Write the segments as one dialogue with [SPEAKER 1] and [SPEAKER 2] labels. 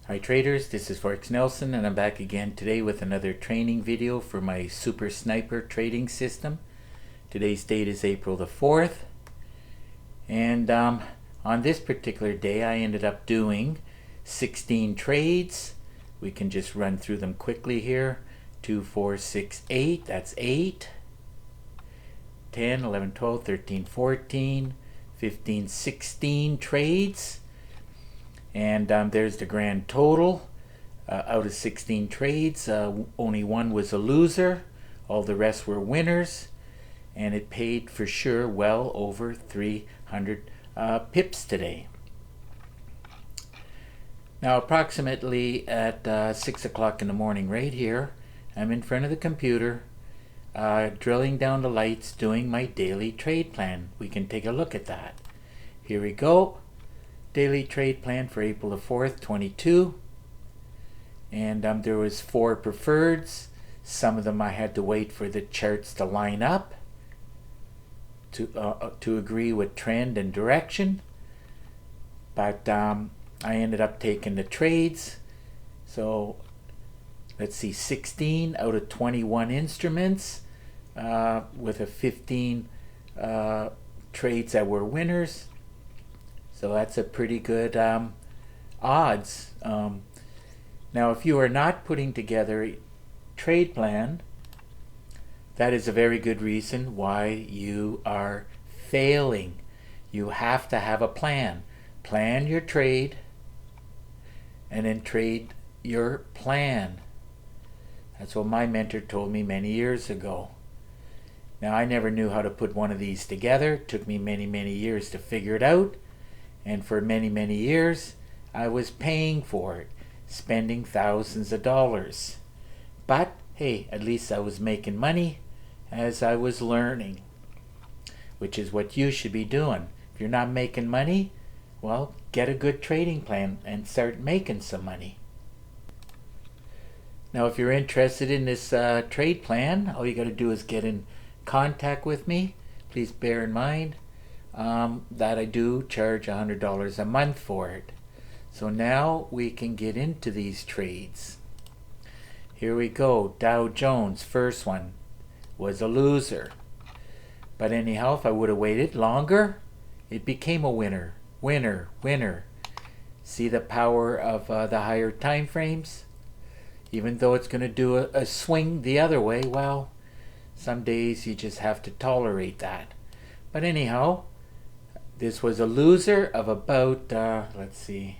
[SPEAKER 1] Hi traders, this is Forex Nelson and I'm back again today with another training video for my Super Sniper trading system. Today's date is April the 4th, and on this particular day I ended up doing 16 trades. We can just run through them quickly here. 2, 4, 6, 8, that's 8. 10, 11, 12, 13, 14, 15, 16 trades. And there's the grand total. Out of 16 trades, only one was a loser. All the rest were winners. And it paid for sure well over 300 pips today. Now approximately at 6 o'clock in the morning right here, I'm in front of the computer, drilling down the lights, doing my daily trade plan. We can take a look at that. Here we go. Daily trade plan for April the 4th, 22. And there was 4 preferreds. Some of them I had to wait for the charts to line up to agree with trend and direction. But I ended up taking the trades. So let's see, 16 out of 21 instruments with a 15 trades that were winners. So that's a pretty good odds. Now if you are not putting together a trade plan, that is a very good reason why you are failing. You have to have a plan. Plan your trade and then trade your plan. That's what my mentor told me many years ago. Now I never knew how to put one of these together. It took me many years to figure it out. And for many years, I was paying for it, spending thousands of dollars. But hey, at least I was making money as I was learning, which is what you should be doing. If you're not making money, well, get a good trading plan and start making some money. Now, if you're interested in this trade plan, all you got to do is get in contact with me. Please bear in mind that I do charge $100 a month for it. So now we can get into these trades. Here we go. Dow Jones, first one, was a loser. But anyhow, if I would have waited longer, it became a winner. Winner. See the power of the higher time frames? Even though it's going to do a swing the other way, well, some days you just have to tolerate that. But anyhow, this was a loser of about, let's see,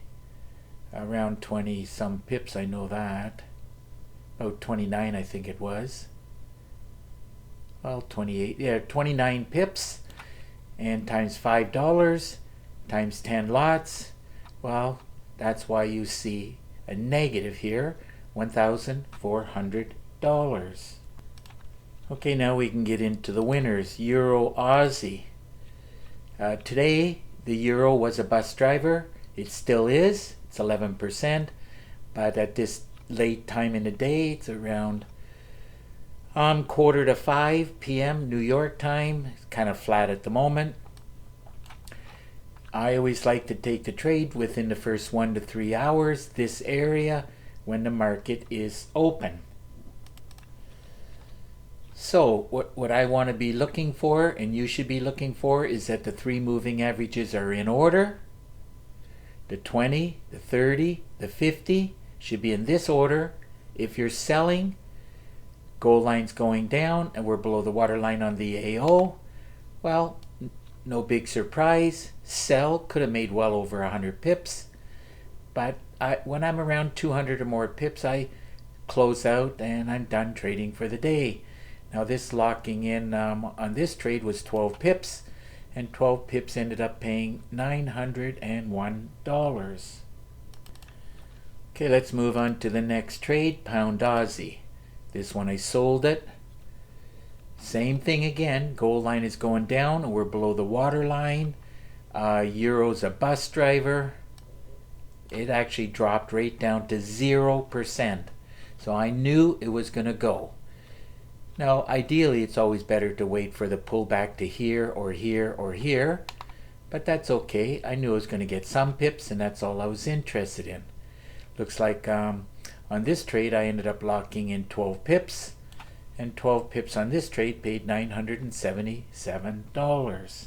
[SPEAKER 1] around 20 some pips, I know that. About 29 I think it was. Well, 28, yeah, 29 pips. And times $5, times 10 lots. Well, that's why you see a negative here, $1,400. Okay, now we can get into the winners. Euro Aussie. Today, the euro was a bus driver. It still is. It's 11%. But at this late time in the day, it's around 4:45 p.m. New York time. It's kind of flat at the moment. I always like to take the trade within the first 1 to 3 hours, this area, when the market is open. So what I want to be looking for, and you should be looking for, is that the 3 moving averages are in order. The 20, the 30, the 50 should be in this order. If you're selling, gold line's going down and we're below the waterline on the AO, well, no big surprise. Sell, could have made well over 100 pips. But when I'm around 200 or more pips, I close out and I'm done trading for the day. Now this locking in on this trade was 12 pips, and 12 pips ended up paying $901. Okay, let's move on to the next trade, Pound Aussie. This one I sold it. Same thing again, gold line is going down and we're below the water line. Euro's a bus driver. It actually dropped right down to 0%. So I knew it was going to go. Now, ideally, it's always better to wait for the pullback to here or here or here, but that's okay. I knew I was going to get some pips, and that's all I was interested in. Looks like on this trade I ended up locking in 12 pips, and 12 pips on this trade paid $977.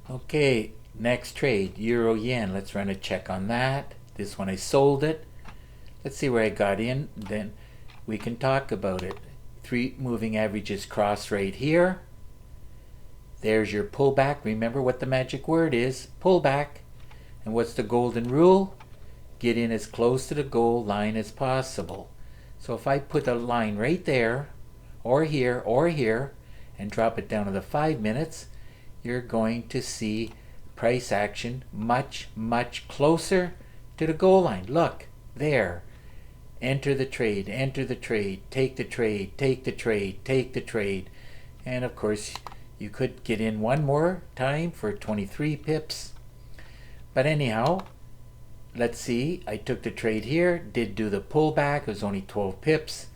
[SPEAKER 1] Okay, next trade, Euro Yen. Let's run a check on that. This one I sold it. Let's see where I got in, then we can talk about it. 3 moving averages cross right here. There's your pullback. Remember what the magic word is, pullback. And what's the golden rule? Get in as close to the goal line as possible. So if I put a line right there, or here, and drop it down to the 5 minutes, you're going to see price action much, much closer to the goal line. Look, there. Enter the trade, take the trade, take the trade, take the trade. And of course, you could get in one more time for 23 pips. But anyhow, let's see, I took the trade here, did do the pullback, it was only 12 pips.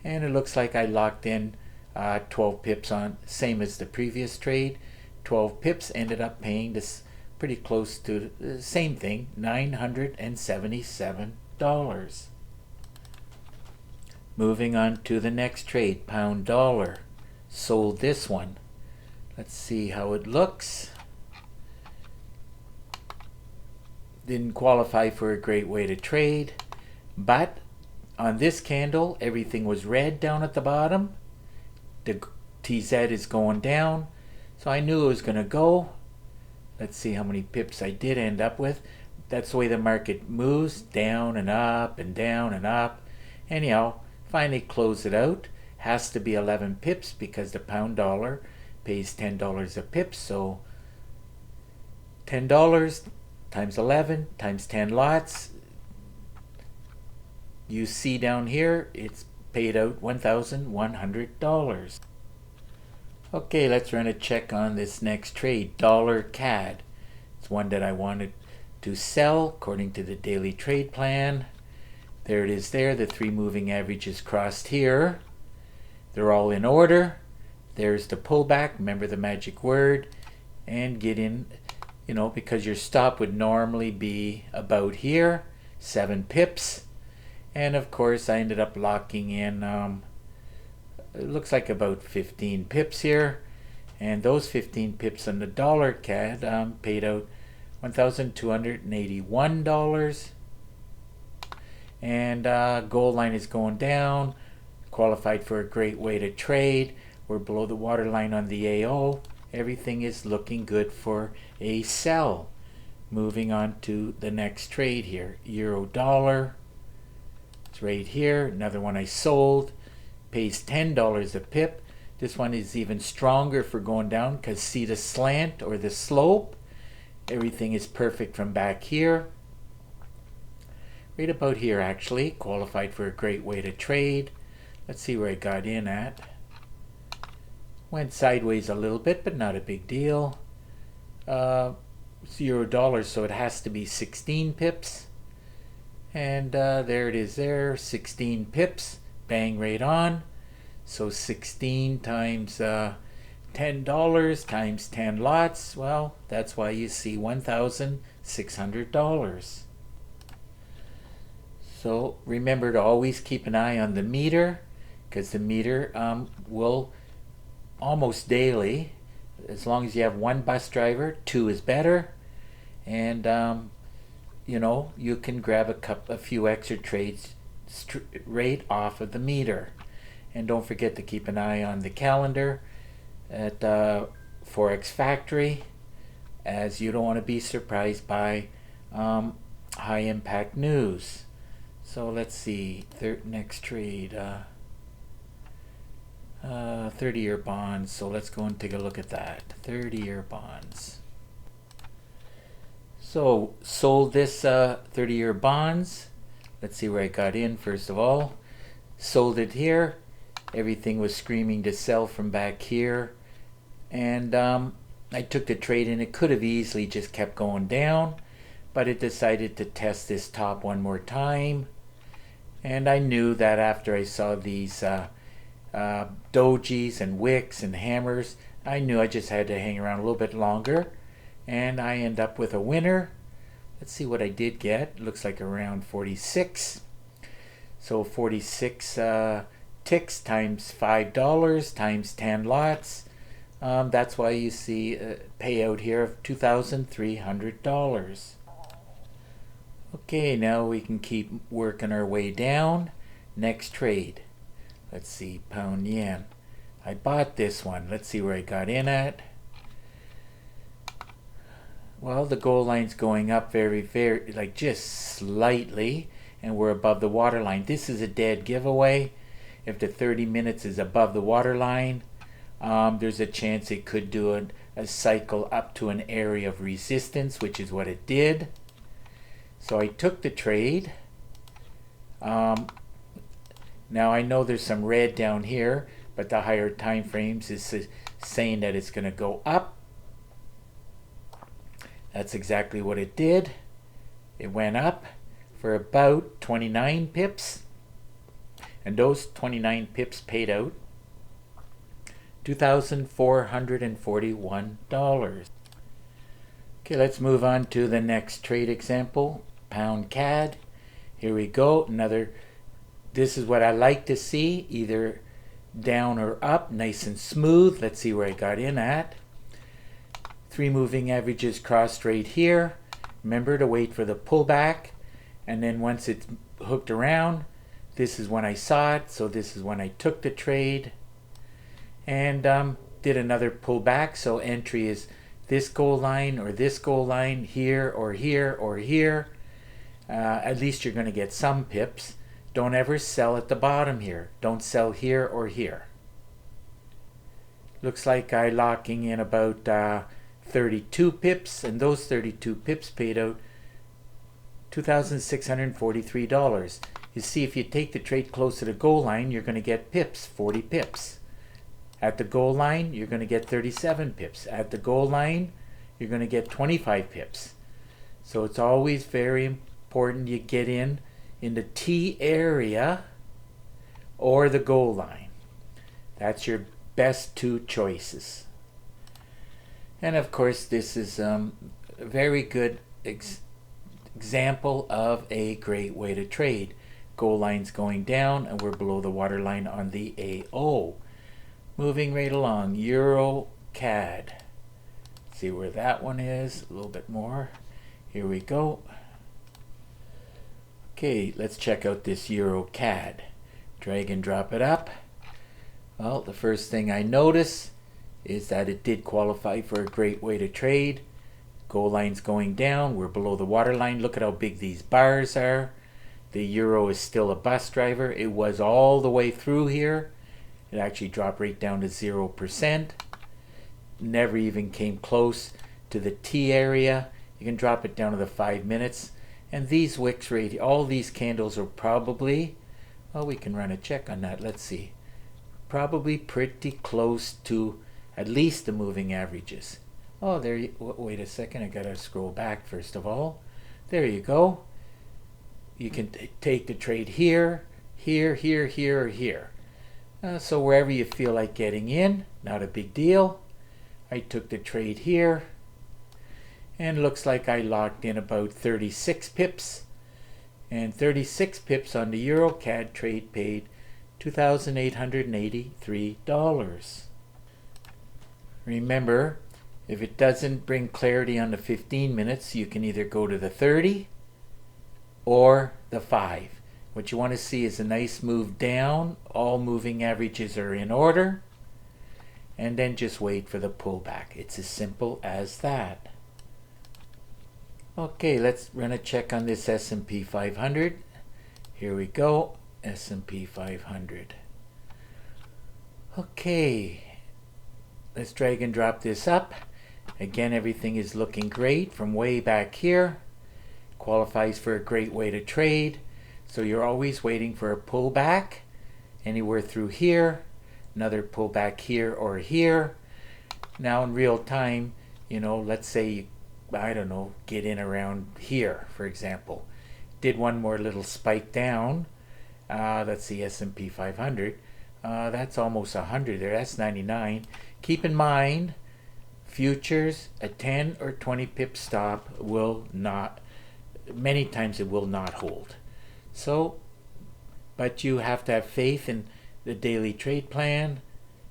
[SPEAKER 1] And it looks like I locked in 12 pips on, same as the previous trade. 12 pips ended up paying this pretty close to the same thing, $977. Moving on to the next trade, pound dollar. Sold this one. Let's see how it looks. Didn't qualify for a great way to trade, but on this candle everything was red down at the bottom. The TZ is going down, so I knew it was going to go. Let's see how many pips I did end up with. That's the way the market moves, down and up and down and up. Anyhow, finally close it out. Has to be 11 pips because the pound dollar pays $10 a pip. So $10 times 11 times 10 lots. You see down here, it's paid out $1,100. Okay, let's run a check on this next trade, dollar CAD. It's one that I wanted to sell according to the daily trade plan. There it is there, the 3 moving averages crossed here. They're all in order. There's the pullback, remember the magic word, and get in, because your stop would normally be about here, 7 pips. And of course I ended up locking in, it looks like about 15 pips here. And those 15 pips on the dollar CAD paid out $1,281. And gold line is going down, qualified for a great way to trade. We're below the waterline on the AO. Everything is looking good for a sell. Moving on to the next trade here, euro dollar. It's right here, another one I sold, pays $10 a pip. This one is even stronger for going down because see the slant or the slope? Everything is perfect from back here. Right about here actually, qualified for a great way to trade. Let's see where I got in at. Went sideways a little bit, but not a big deal. It's euro dollar, so it has to be 16 pips. And there it is there, 16 pips, bang right on. So 16 times $10 times 10 lots, well, that's why you see $1,600. So remember to always keep an eye on the meter, because the meter will almost daily, as long as you have 1 bus driver, 2 is better, and you can grab a few extra trades right off of the meter. And don't forget to keep an eye on the calendar at Forex Factory, as you don't want to be surprised by high impact news. So let's see, next trade, 30-year bonds. So let's go and take a look at that, 30-year bonds. So sold this 30-year bonds. Let's see where I got in first of all. Sold it here. Everything was screaming to sell from back here. And I took the trade and it could have easily just kept going down, but it decided to test this top one more time. And I knew that after I saw these dojis and wicks and hammers, I knew I just had to hang around a little bit longer. And I end up with a winner Let's see what I did get. It looks like around 46. So 46 ticks times $5 times 10 lots. That's why you see a payout here of $2,300. Okay, now we can keep working our way down. Next trade. Let's see, pound yen. I bought this one. Let's see where I got in at. Well, the goal line's going up very, like just slightly, and we're above the water line. This is a dead giveaway. If the 30 minutes is above the water line, there's a chance it could do a cycle up to an area of resistance, which is what it did. So I took the trade. Now I know there's some red down here, but the higher time frames is saying that it's going to go up. That's exactly what it did. It went up for about 29 pips. And those 29 pips paid out $2,441. Okay, let's move on to the next trade example. Pound CAD. Here we go. This is what I like to see, either down or up, nice and smooth. Let's see where I got in at. 3 moving averages crossed right here. Remember to wait for the pullback, and then once it's hooked around, this is when I saw it, so this is when I took the trade, and did another pullback. So entry is this goal line or this goal line, here or here or here. At least you're going to get some pips. Don't ever sell at the bottom here. Don't sell here or here. Looks like I locking in about 32 pips, and those 32 pips paid out $2,643. You see, if you take the trade close to the goal line, you're going to get pips, 40 pips. At the goal line, you're going to get 37 pips. At the goal line, you're going to get 25 pips. So it's always very important you get in the T area or the goal line. That's your best 2 choices. And of course, this is a very good example of a great way to trade. Goal line's going down, and we're below the water line on the AO. Moving right along, Euro CAD. See where that one is, a little bit more. Here we go. Okay, let's check out this Euro CAD. Drag and drop it up. Well, the first thing I notice is that it did qualify for a great way to trade. Goal line's going down. We're below the water line. Look at how big these bars are. The euro is still a bus driver. It was all the way through here. It actually dropped right down to 0%. Never even came close to the T area. You can drop it down to the 5 minutes. And these wicks right here, all these candles are probably, well, we can run a check on that. Let's see. Probably pretty close to at least the moving averages. Oh, there you, wait a second, I gotta scroll back first of all. There you go. You can take the trade here, here, here, here, or here. So wherever you feel like getting in, not a big deal. I took the trade here, and looks like I locked in about 36 pips. And 36 pips on the EuroCAD trade paid $2,883. Remember, if it doesn't bring clarity on the 15 minutes, you can either go to the 30 or the 5. What you want to see is a nice move down. All moving averages are in order. And then just wait for the pullback. It's as simple as that. Okay, let's run a check on this S&P 500. Here we go, S&P 500. Okay, let's drag and drop this up. Again, everything is looking great from way back here. Qualifies for a great way to trade. So you're always waiting for a pullback anywhere through here, another pullback here or here. Now in real time, you know, let's say, I don't know, get in around here, for example. Did one more little spike down. That's the S&P 500. That's almost 100 there. That's 99. Keep in mind, futures, a 10 or 20 pip stop will not many times it will not hold. So, but you have to have faith in the daily trade plan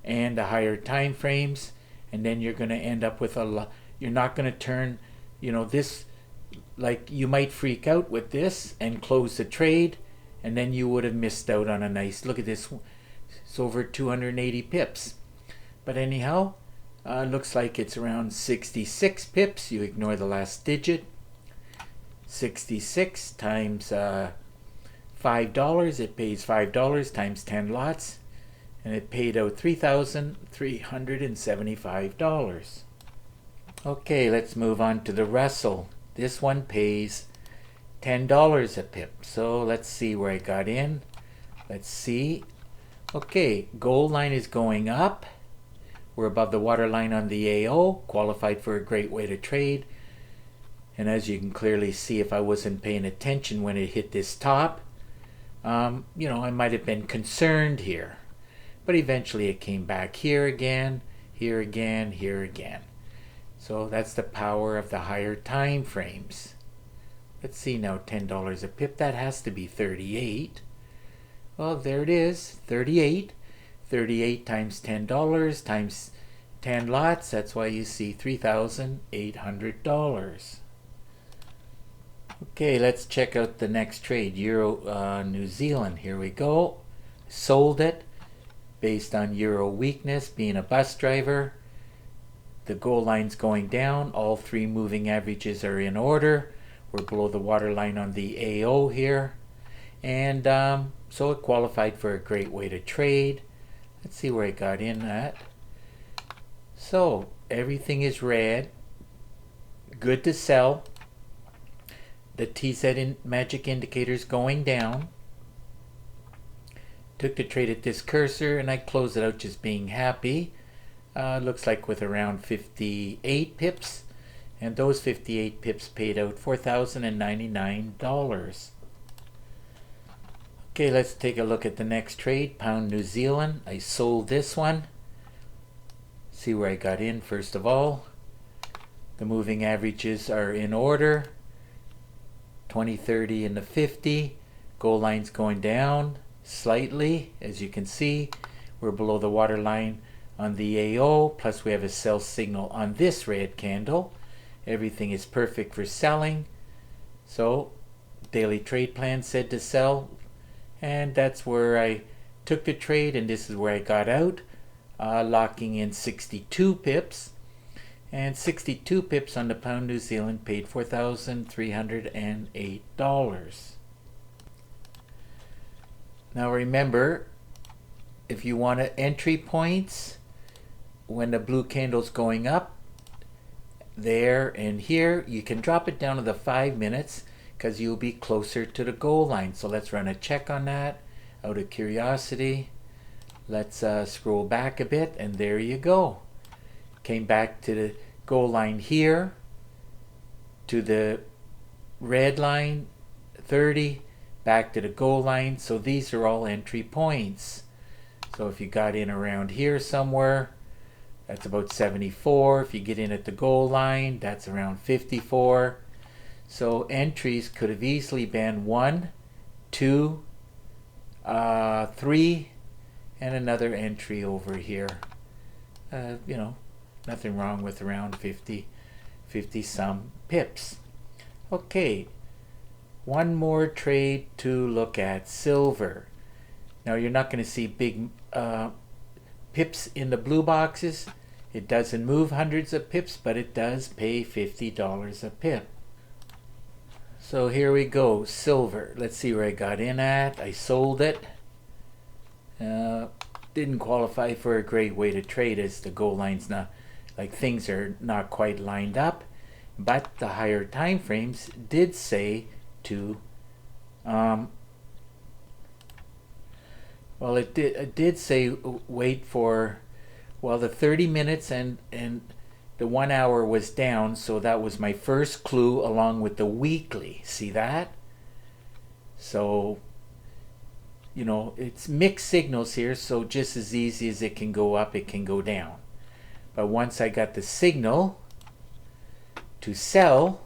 [SPEAKER 1] and the higher time frames, and then you're going to end up with a lot. You're not going to turn, this, like you might freak out with this and close the trade, and then you would have missed out on a nice, look at this, it's over 280 pips. But anyhow, looks like it's around 66 pips. You ignore the last digit. 66 times $5, it pays $5 times 10 lots, and it paid out $3,375. Okay, let's move on to the Russell. This one pays $10 a pip. So let's see where I got in. Let's see. Okay, goal line is going up. We're above the water line on the AO, qualified for a great way to trade. And as you can clearly see, if I wasn't paying attention when it hit this top, I might have been concerned here. But eventually it came back here again, here again, here again. So that's the power of the higher time frames. Let's see now, $10 a pip, that has to be 38. Well, there it is, 38. 38 times $10 times 10 lots, that's why you see $3,800. Okay, let's check out the next trade, Euro New Zealand. Here we go. Sold it based on Euro weakness, being a bus driver. The goal line's going down. All three moving averages are in order. We're below the water line on the AO here. And so it qualified for a great way to trade. Let's see where I got in at. So everything is red. Good to sell. The TZ magic indicators going down. Took the trade at this cursor and I closed it out just being happy. Looks like with around 58 pips. And those 58 pips paid out $4,099. Okay, let's take a look at the next trade, Pound New Zealand. I sold this one. See where I got in first of all. The moving averages are in order. 20, 30, and the 50. Goal line's going down slightly, as you can see. We're below the water line on the AO, plus we have a sell signal on this red candle. Everything is perfect for selling. So, daily trade plan said to sell. And that's where I took the trade, and this is where I got out, locking in 62 pips. And 62 pips on the Pound New Zealand paid $4,308. Now remember, if you want to entry points, when the blue candle's going up, there and here, you can drop it down to the 5 minutes, because you'll be closer to the goal line. So let's run a check on that out of curiosity. Let's scroll back a bit, and there you go. Came back to the goal line here, to the red line, 30, back to the goal line. So these are all entry points. So if you got in around here somewhere, that's about 74. If you get in at the goal line, that's around 54. So entries could have easily been 1, 2, 3, and another entry over here. Nothing wrong with around 50 some pips. Okay, one more trade to look at, silver. Now you're not going to see big pips in the blue boxes. It doesn't move hundreds of pips, but it does pay $50 a pip. So here we go, silver. Let's see where I got in at. I sold it. Didn't qualify for a great way to trade, as the goal line's not, like, things are not quite lined up. But the higher time frames did say to, it did say wait for, the 30 minutes and the 1 hour was down, so that was my first clue along with the weekly. See that? So, it's mixed signals here, so just as easy as it can go up, it can go down. But once I got the signal to sell,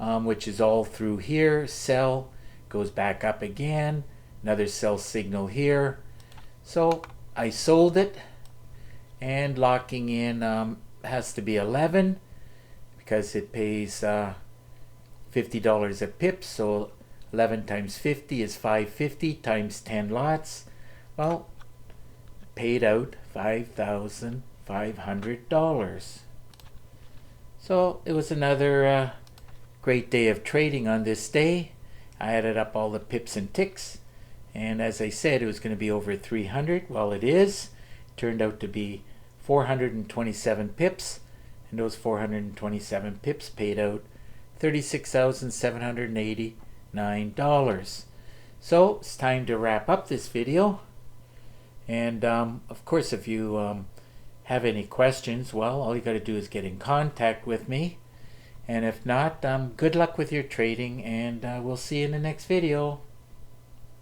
[SPEAKER 1] which is all through here. Sell, goes back up again, another sell signal here. So I sold it, and locking in has to be 11 because it pays $50 a pip, so 11 times 50 is 550 times 10 lots. Well, paid out $5,500. So it was another great day of trading on this day. I added up all the pips and ticks, and as I said, it was going to be over 300. Well, it is. It turned out to be 427 pips, and those 427 pips paid out $36,789. So it's time to wrap up this video. And of course, if you have any questions, well, all you got to do is get in contact with me. And if not, good luck with your trading, and we'll see you in the next video.